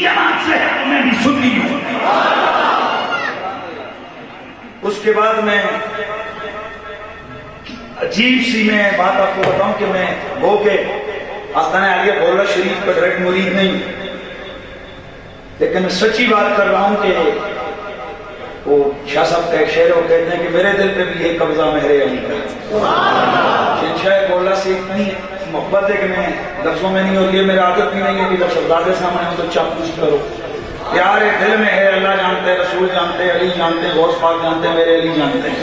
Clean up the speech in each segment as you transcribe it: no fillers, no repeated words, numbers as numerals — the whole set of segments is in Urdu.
جماعت سے ہے تو میں بھی سنی ہوں۔ اس کے بعد میں عجیب سی میں بات آپ کو بتاؤں کہ میں گو کے آستانہ عالیہ بولہ شریف کا ڈائریکٹ مرید نہیں، لیکن میں سچی بات کر رہا ہوں کہ وہ شاہ صاحب کا ایک شعر وہ کہتے ہیں کہ میرے دل پہ بھی یہ قبضہ مہر علی کا۔ شہنشاہ بولہ سے اتنی محبت ہے کہ میں لفظوں میں نہیں ہوتی ہے، میرا عادت بھی نہیں ہے کہ جب شہزادے سامنے ہوں تو چاپلوسی کرو۔ پیار دل میں ہے، اللہ جانتے ہیں، رسول جانتے ہیں، علی جانتے ہیں، غوث پاک جانتے ہیں، میرے علی جانتے ہیں۔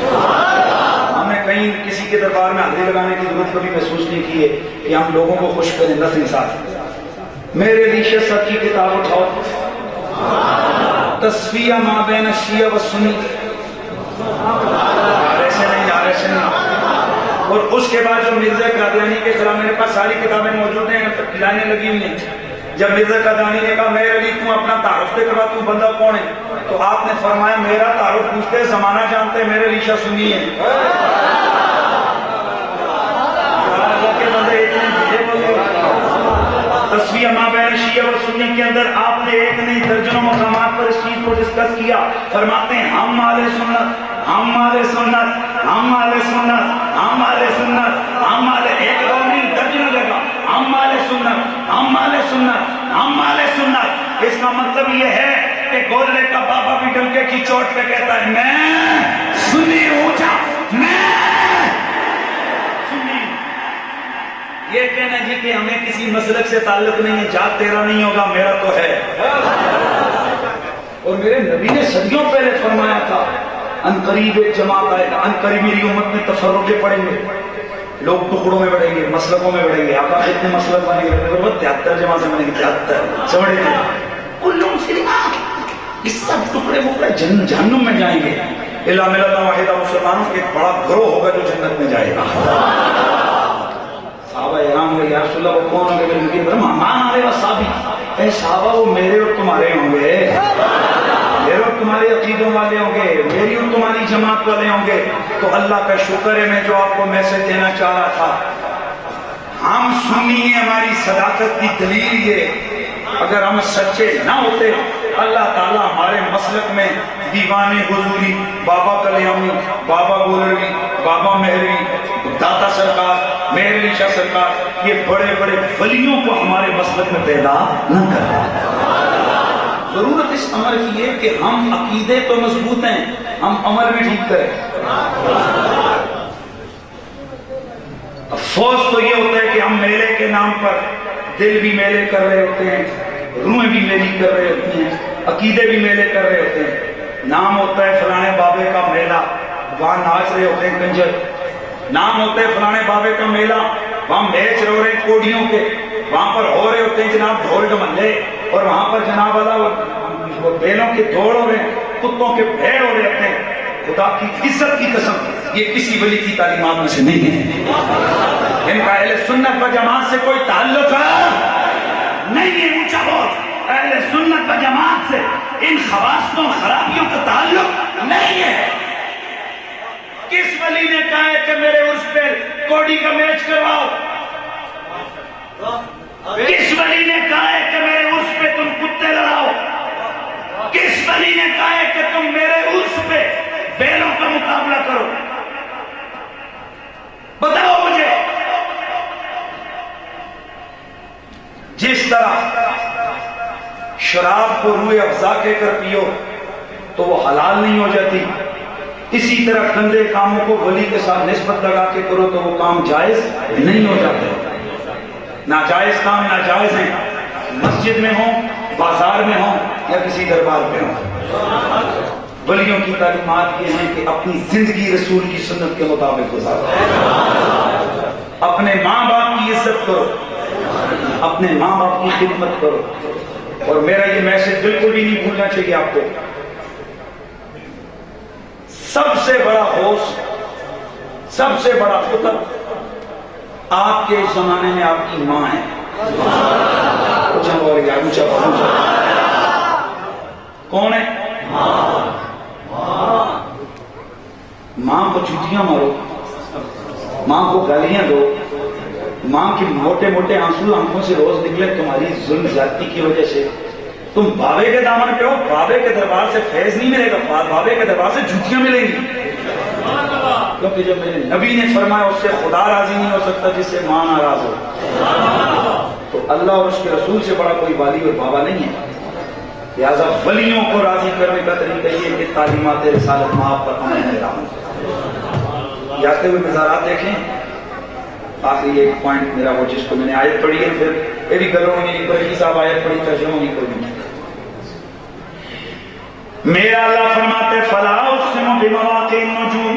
ہمیں کہیں کسی کے دربار میں حاضری لگانے کی ضرورت کبھی محسوس نہیں کی ہے کہ ہم لوگوں کو خوش کریں، دس انسان۔ میرے لیے سب کی کتاب اٹھاؤ، تصفیہ ما بین الشیعہ و سنی، ایسے نہیں۔ اور اس کے بعد جو مرزا قادیانی کے خلاف، میرے پاس ساری کتابیں موجود ہیں، لائنیں لگی ہوئی ہیں۔ جب مرزا قادیانی نے کہا میرے علی تم اپنا تعارف دے کروا، تم بندہ کون ہے؟ تو آپ نے فرمایا میرا تعارف پوچھتے زمانہ جانتے، میرے علی شاہ سنی ہے۔ تصویہ ما بین شیعہ و سنی کے اندر آپ نے ایک نہیں درجنوں مقامات پر اس چیز کو ڈسکس کیا۔ فرماتے ہیں ہم اہل سنت، ہم اہل سنت، ہم اہل سنت، ہم اہل سنت، ہم اہل، ایک دو نہیں درجنوں جگہ ہم اہل سنت، ہم اہل سنت، ہم اہل سنت۔ اس کا مطلب یہ ہے کہ گولے کا بابا بھی ڈنکے کی چوٹ پہ کہتا ہے میں سنی ہوں، میں یہ کہنا جی کہ ہمیں کسی مسلک سے تعلق نہیں ہے، جات تیرا نہیں ہوگا میرا تو ہے۔ اور میرے نبی نے صدیوں پہلے فرمایا تھا ان قریب ایک جماعت آئے گا، ان قریب میری امت میں تفرقے پڑیں گے، لوگ ٹکڑوں میں بڑھیں گے، مسلکوں میں بڑھیں گے، آپ اتنے مسلک بنے گے، 73 جماعتیں بنے گی، 73 چوڑے گے، ان لوگوں سے اس سب ٹکڑے مکڑے جہنم میں جائیں گے۔ الا ملت واحدہ، مسلمانوں کے ایک بڑا گروہ ہوگا جو جنت میں جائے گا۔ صحابہ احرام یا رسول اللہ وہ کون ہوں گے؟ میرے نبی فرمایا مان علیہ وصحابی، اے صحابہ وہ میرے اور تمہارے ہوں گے، میرے اور تمہارے عقیدوں والے ہوں گے، میری اور تمہاری جماعت والے ہوں گے۔ تو اللہ کا شکر ہے، میں جو آپ کو میسج دینا چاہ رہا تھا، ہم سنی ہیں، ہماری صداقت کی دلیل یہ، اگر ہم سچے نہ ہوتے اللہ تعالیٰ ہمارے مسلک میں دیوان حضوری، بابا کلیامی، بابا گولروی، بابا مہروی، داتا سرکار، مہر علی شاہ سرکار، یہ بڑے بڑے ولیوں کو ہمارے مسلک میں پیدا نہ کر۔ ضرورت اس عمل کی ہے کہ ہم عقیدے تو مضبوط ہیں، ہم عمل بھی ٹھیک کریں۔ افسوس تو یہ ہوتا ہے کہ ہم میلے کے نام پر دل بھی میلے کر رہے ہوتے ہیں، روحیں بھی میلی کر رہے ہوتے ہیں، عقیدے بھی میلے کر رہے ہوتے ہیں۔ نام ہوتا ہے فلانے بابے کا میلہ، وہاں ناچ رہے ہوتے ہیں کنجر۔ نام ہوتا ہے فلانے بابے کا میلہ، وہاں میچ رو رہے ہیں کوڑیوں کے، وہاں پر ہو رہے ہوتے ہیں جناب ڈھول ڈملے، اور وہاں پر جناب اللہ وہ بیلوں کے دوڑ ہو رہے ہیں، کتوں کے بھیڑ ہو رہے ہوتے ہیں۔ خدا کی عزت کی قسم یہ کسی ولی کی تعلیمات میں سے نہیں ہے، ان کا اہل سنت و جماعت سے کوئی تعلق نہیں ہے۔ اونچا بول، اہل سنت و جماعت سے ان خواصوں خرابیوں کا تعلق نہیں ہے۔ کس ولی نے کہا ہے کہ میرے عرس پہ کوڑی کا میچ کرواؤ؟ کس ولی نے کہا ہے کہ میرے عرس پہ تم کتے لڑاؤ؟ کس ولی نے کہا ہے کہ تم میرے عرس پہ بیلوں کا مقابلہ کرو؟ بتاؤ مجھے۔ جس طرح شراب کو روح افزا کہہ کر پیو تو وہ حلال نہیں ہو جاتی، اسی طرح گندے کاموں کو ولی کے ساتھ نسبت لگا کے کرو تو وہ کام جائز نہیں ہو جاتے۔ ناجائز کام ناجائز ہیں، مسجد میں ہوں، بازار میں ہوں یا کسی دربار پہ ہوں۔ ولیوں کی تعلیمات یہ ہیں کہ اپنی زندگی رسول کی سنت کے مطابق گزارو، اپنے ماں باپ کی عزت کرو، اپنے ماں باپ کی خدمت کرو۔ اور میرا یہ میسج بالکل بھی نہیں بھولنا چاہیے آپ کو، سب سے بڑا ہوش، سب سے بڑا فطر آپ کے زمانے میں آپ کی ماں ہے۔ کون ہے؟ ماں کو چوٹیاں مارو، ماں کو گالیاں دو، ماں کی موٹے موٹے آنسو آنکھوں سے روز نکلے تمہاری ظلم زیادتی کی وجہ سے، تم بابے کے دامن پہ ہو، بابے کے دربار سے فیض نہیں ملے گا، بابے کے دربار سے جوتیاں ملیں گی، کیونکہ جب میرے نبی نے فرمایا اس سے خدا راضی نہیں ہو سکتا جس سے ماں ناراض ہو، تو اللہ اور اس کے رسول سے بڑا کوئی والی اور بابا نہیں ہے۔ لہٰذا ولیوں کو راضی کرنے کا طریقہ یہ کہ تعلیمات رسالت مآب پر عمل میں رہا۔ جاتے ہوئے مزارات دیکھیں، آخری ایک پوائنٹ میرا وہ جس کو میں نے آیت پڑھی ہے، پھر یہ بھی گلوں میں نہیں پڑھی صاحب آیت پڑھی ترجمہ نہیں کوئی نہیں۔ میرا اللہ فرماتے فلا اقسم بمواقع النجوم،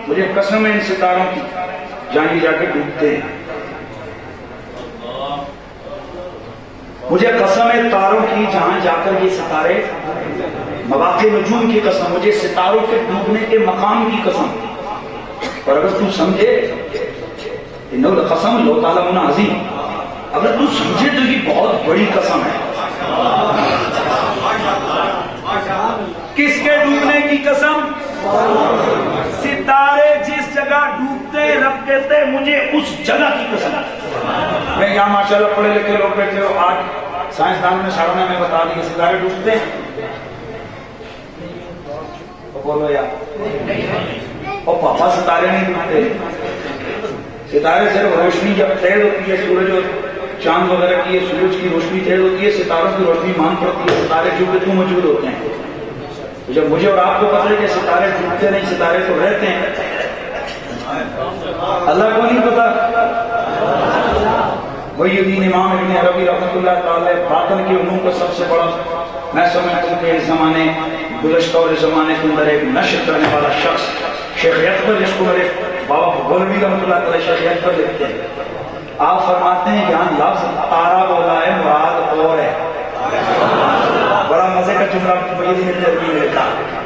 مجھے قسم ہے ان ستاروں کی جہاں یہ جا کے ڈوبتے ہیں، مجھے قسم ہے تاروں کی جہاں جا کر یہ ستارے، مواقع نجوم کی قسم، مجھے ستاروں کے ڈوبنے کے مقام کی قسم۔ اور اگر تو سمجھے انہو لقسم لو تعالیٰ عظیم، اگر تو سمجھے تو یہ بہت بڑی قسم ہے۔ کس کے ڈوبنے کی قسم؟ ستارے جس جگہ ڈوبتے رب کہتے مجھے اس جگہ کی قسم۔ میں یہاں ماشاءاللہ پڑھے لکھے لوگ بیٹھے ہو، آج سائنسدانوں نے سارا میں بتا دیا ستارے ڈوبتے ہیں، تو بولو یار اور پاپا ستارے نہیں ڈوبتے، ستارے صرف روشنی جب تیز ہوتی ہے، سورج اور چاند وغیرہ کی سورج کی روشنی تیز ہوتی ہے، ستاروں کی روشنی مان پڑتی ہے، ستارے ڈوبتے کیوں موجود ہوتے ہیں؟ جب مجھے اور آپ کو پتہ ہے کہ ستارے ڈوبتے نہیں، ستارے تو رہتے ہیں، اللہ کو نہیں پتا۔ وہی دین امام ابن عربی رحمۃ اللہ تعالی باطن کی علوم کا سب سے بڑا، میں سمجھتا ہوں کہ اس زمانے گزشتہ اور اس زمانے کے اندر ایک نشر کرنے والا شخص شیخ اکبر، جس کو میرے بابا گولوی رحمۃ اللہ تعالی شیخ اکبر لکھتے ہیں، آپ فرماتے ہیں یہاں لفظ تارا بولا ہے، مراد اور ہے۔ بڑا مزے کا جملہ محیدین ابن عربی نے لکھا،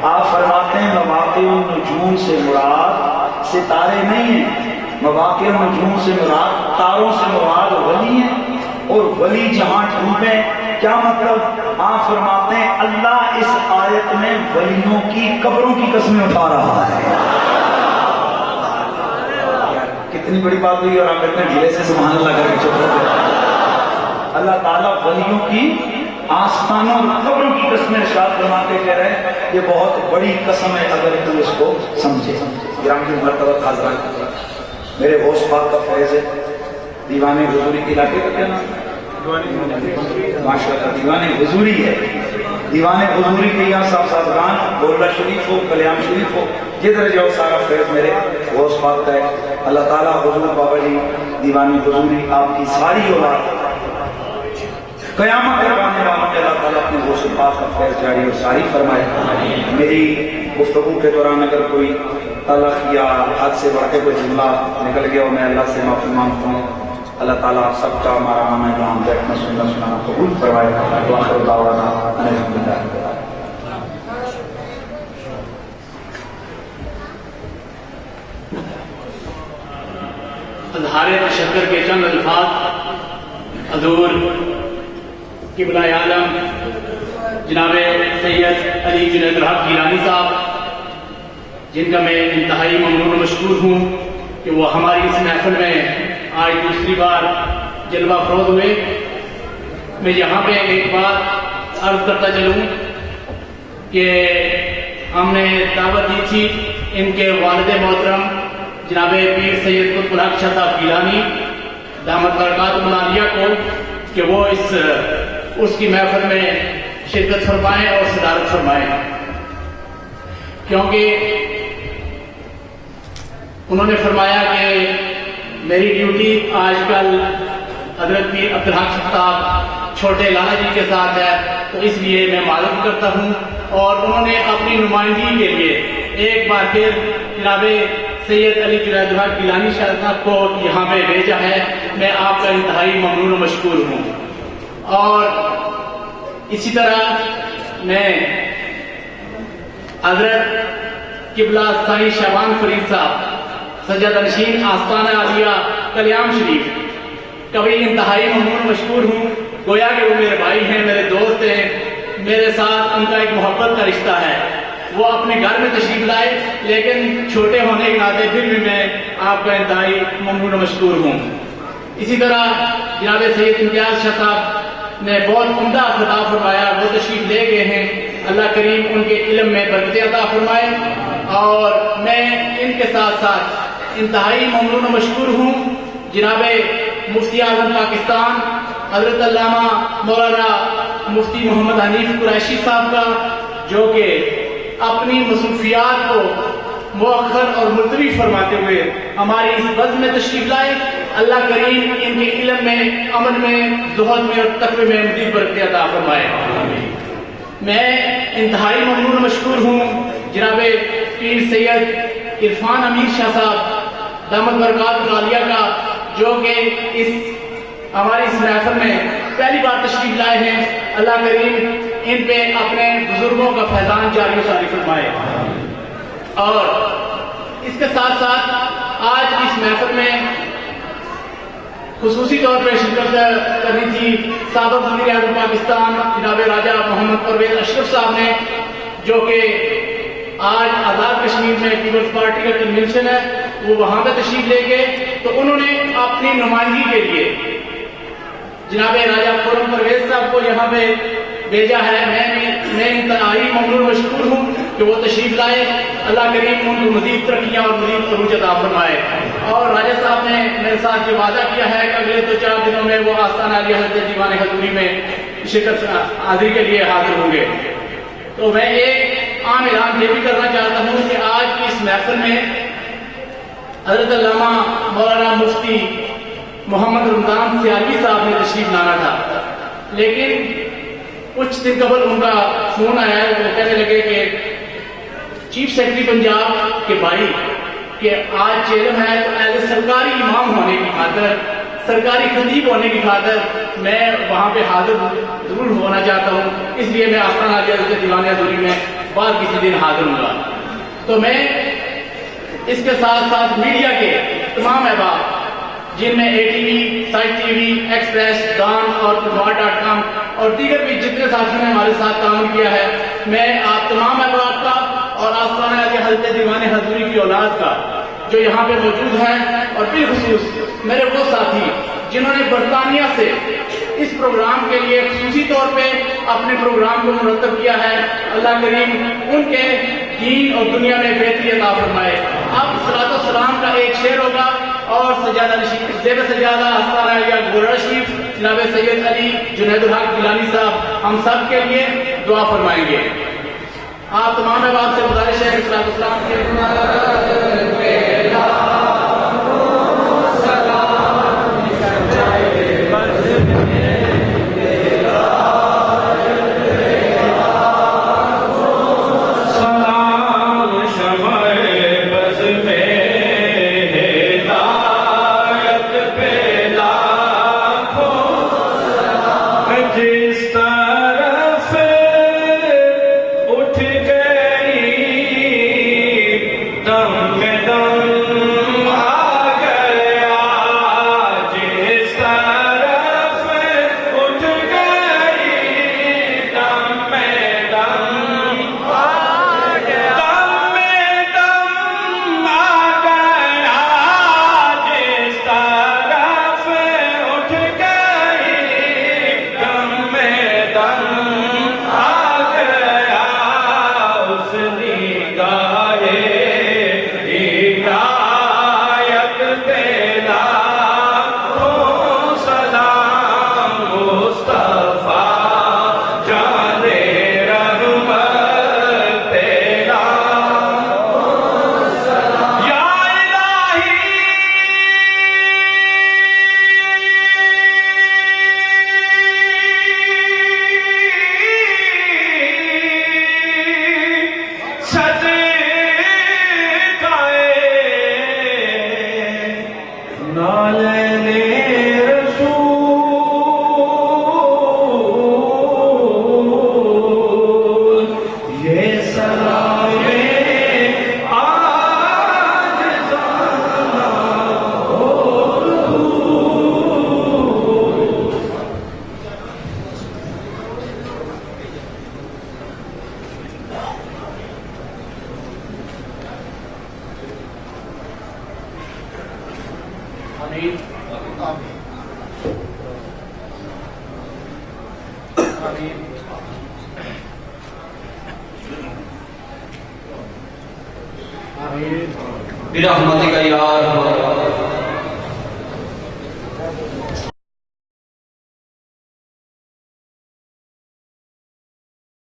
آپ فرماتے ہیں مواقع النجوم سے مراد ستارے نہیں ہیں، مواقع النجوم سے مراد تاروں سے مراد ولی ہیں، اور ولی جہاں ڈوبے کیا مطلب؟ آپ فرماتے ہیں اللہ اس آیت میں ولیوں کی قبروں کی قسمیں اٹھا رہا ہے۔ کتنی بڑی بات ہوئی اور آپ اتنے ڈھیلے سے سبحان اللہ کر کے چپ ہو گئے۔ اللہ تعالیٰ ولیوں کی آستانوں اور قبروں کی قسمیں ارشاد فرماتے کہہ رہے ہیں یہ بہت بڑی قسم ہے اگر تم اس کو سمجھے۔ گرامی کی مرتبہ حاضران، میرے غوث پاک کا فیض ہے، دیوان حضوری کے علاقے کا کیا نام ہے؟ ماشاء اللہ دیوان حضوری ہے، دیوان حضوری کے یہاں صاحب سازگان بولڈا شریف ہو، کلیام شریف ہو، جدھر جاؤ سارا فیض میرے غوث پاک کا ہے۔ اللہ تعالیٰ حضور بابا جی دیوان حضوری آپ کی ساری اولاد قیامت تک آنے والوں میں اللہ تعالیٰ اپنے غوث پاک کا فیض جاری اور ساری فرمائے۔ میری گفتگو کے دوران اگر کوئی تلخ یا حد سے بڑھ کے کوئی جملہ نکل گیا اور میں اللہ سے معافی مانگتا ہوں، اللہ تعالیٰ آپ سب کا ہمارا ہمیں جو ہم بیٹھنا سننا قبول فرمائے۔ وآخر دعوانا ان الحمد للہ رب العالمین۔ اظہار تشکر کے چند الفاظ حضور قبلہ عالم جناب سید علی جنید الحق گیلانی صاحب، جن کا میں انتہائی ممنون و مشکور ہوں کہ وہ ہماری اس محفل میں آج دوسری بار جلوہ افروز ہوئے۔ میں یہاں پہ ایک بات عرض کرتا چلوں کہ ہم نے دعوت دی تھی ان کے والد محترم جناب پیر سید قطب الحق شاہ صاحب گیلانی دامت برکاتہ العالیہ کو کہ وہ اس کی محفل میں شرکت فرمائیں اور صدارت فرمائیں، کیونکہ انہوں نے فرمایا کہ میری ڈیوٹی آج کل حضرت پیر عبدالحق صاحب چھوٹے لالا جی کے ساتھ ہے، تو اس لیے میں معذرت کرتا ہوں، اور انہوں نے اپنی نمائندگی کے لیے ایک بار پھر جناب سید علی جنید الحق گیلانی شاہ صاحب کو یہاں پہ بھیجا ہے۔ میں آپ کا انتہائی ممنون و مشکور ہوں۔ اور اسی طرح میں حضرت قبلہ سائیں شعبان فرید صاحب سجادہ نشین آستانہ عالیہ کلیام شریف کا بھی انتہائی ممنون مشکور ہوں۔ گویا کہ وہ میرے بھائی ہیں، میرے دوست ہیں، میرے ساتھ ان کا ایک محبت کا رشتہ ہے۔ وہ اپنے گھر میں تشریف لائے، لیکن چھوٹے ہونے کے ناطے پھر بھی میں آپ کا انتہائی ممنون مشکور ہوں۔ اسی طرح جناب سید امتیاز شاہ صاحب نے بہت عمدہ خطاب فرمایا، وہ تشریف لے گئے ہیں، اللہ کریم ان کے علم میں برکتیں عطا فرمائے. اور میں ان کے ساتھ ساتھ انتہائی ممنون و مشکور ہوں جناب مفتی اعظم پاکستان حضرت علامہ مولانا مفتی محمد حنیف قریشی صاحب کا، جو کہ اپنی مصروفیات کو مؤخر اور ملتوی فرماتے ہوئے ہماری اس بزم میں تشریف لائے. اللہ کریم ان کے علم میں، عمل میں، زہد میں اور تقوی میں مزید برکتیں عطا فرمائے. میں انتہائی ممنون و مشکور ہوں جناب پیر سید عرفان امیر شاہ صاحب دامت برکات العالیہ کا، جو کہ ہماری اس محفل میں پہلی بار تشریف لائے ہیں. اللہ کریم ان پہ اپنے بزرگوں کا فیضان جاری و ساری فرمائے. اور اس کے ساتھ ساتھ آج اس محفل میں خصوصی طور پہ شرکت کرنی تھی سابق وزیر اعظم پاکستان جناب راجہ محمد پرویز اشرف صاحب نے، جو کہ آج آزاد کشمیر میں پیپلز پارٹی کا کنونشن ہے، وہ وہاں پہ تشریف لے گئے. تو انہوں نے اپنی نمائندگی کے لیے جناب راجہ خرم پرویز صاحب کو یہاں پہ بھیجا ہے. میں انتہائی ممنون مشکور ہوں کہ وہ تشریف لائے. اللہ کریم ان کو مزید ترقیاں اور مزید عروج عطا فرمائے. اور راجہ صاحب نے میرے ساتھ یہ وعدہ کیا ہے کہ اگلے 2-4 دنوں میں وہ آستانہ علی حضرت دیوان حضوری میں شرکت حاضری کے لیے حاضر ہوں گے. تو میں ایک عام اعلان یہ بھی کرنا چاہتا ہوں کہ آج کی اس محفل میں حضرت علامہ مولانا مفتی محمد رمضان سیالوی صاحب نے تشریف لانا تھا، لیکن کچھ دن قبل ان کا فون آیا ہے. وہ کہنے لگے کہ چیف سیکرٹری پنجاب کے بھائی کہ آج چیلم ہے، تو ایز اے سرکاری امام ہونے کی خاطر، سرکاری خطیب ہونے کی خاطر میں وہاں پہ حاضر ضرور ہونا چاہتا ہوں، اس لیے میں آستانہ علی حضرت دیوان حضوری میں بعد کسی دن حاضر ہوں گا. تو میں اس کے ساتھ ساتھ میڈیا کے تمام احباب، جن میں ATV، سائٹ TV، ایکسپریس، دان اور .com اور دیگر بھی جتنے ساتھیوں نے ہمارے ساتھ تعاون کیا ہے، میں آپ تمام احباب کا اور آستانہ علی حضرت دیوان حضوری کی اولاد کا جو یہاں پہ موجود ہیں، اور بالخصوص میرے وہ ساتھی جنہوں نے برطانیہ سے اس پروگرام کے لیے خصوصی طور پہ اپنے پروگرام کو مرتب کیا ہے، اللہ کریم ان کے دین اور دنیا میں بہتری عطا فرمائے. اب صلاۃ و سلام کا ایک شعر ہوگا اور سجادہ زیر سجادہ آستانہ علیہ گورڑ شریف جناب سید علی جنید الحق گیلانی صاحب ہم سب کے لیے دعا فرمائیں گے. آپ تمام احباب سے گزارش ہے کہ صلاۃ و سلام کے دم برحمتک یا ارحم الراحمین.